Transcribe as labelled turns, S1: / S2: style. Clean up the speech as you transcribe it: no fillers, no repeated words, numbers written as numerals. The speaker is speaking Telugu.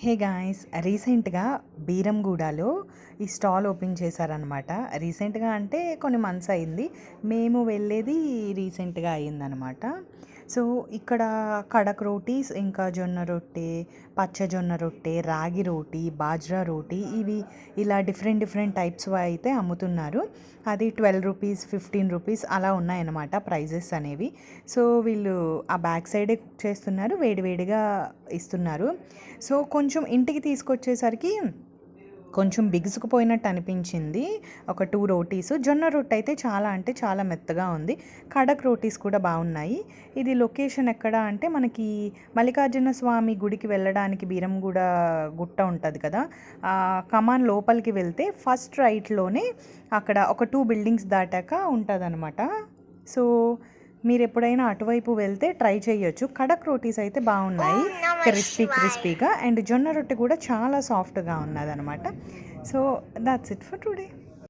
S1: హే గాయ్స్, రీసెంట్గా బీరంగూడలో ఈ స్టాల్ ఓపెన్ చేశారనమాట. రీసెంట్గా అంటే కొన్ని మంత్స్ అయింది. మేము వెళ్ళేది రీసెంట్గా అయిందనమాట. సో ఇక్కడ కడక్ రోటీస్, ఇంకా జొన్న రొట్టె, పచ్చ జొన్న రొట్టె, రాగి రోటీ, బాజ్రా రోటీ, ఇవి ఇలా డిఫరెంట్ డిఫరెంట్ టైప్స్ అయితే అమ్ముతున్నారు. అది 12 రూపీస్, 15 రూపీస్ అలా ఉన్నాయన్నమాట ప్రైజెస్ అనేవి. సో వీళ్ళు ఆ బ్యాక్ సైడే కుక్ చేస్తున్నారు, వేడివేడిగా ఇస్తున్నారు. సో కొంచెం ఇంటికి తీసుకొచ్చేసరికి కొంచెం బిగుసుకుపోయినట్టు అనిపించింది. ఒక 2 రోటీస్. జొన్న రొట్టె అయితే చాలా అంటే చాలా మెత్తగా ఉంది. కడక్ రోటీస్ కూడా బాగున్నాయి. ఇది లొకేషన్ ఎక్కడ అంటే మనకి మల్లికార్జున స్వామి గుడికి వెళ్ళడానికి బీరంగూడ గుట్ట ఉంటుంది కదా, కమాన్ లోపలికి వెళ్తే ఫస్ట్ రైట్లోనే అక్కడ ఒక 2 బిల్డింగ్స్ దాటాక ఉంటుందన్నమాట. సో మీరు ఎప్పుడైనా అటువైపు వెళ్తే ట్రై చేయొచ్చు. కడక్ రోటీస్ అయితే బాగున్నాయి, క్రిస్పీగా, అండ్ జొన్న రొట్టె కూడా చాలా సాఫ్ట్గా ఉన్నదనమాట. So that's it for today.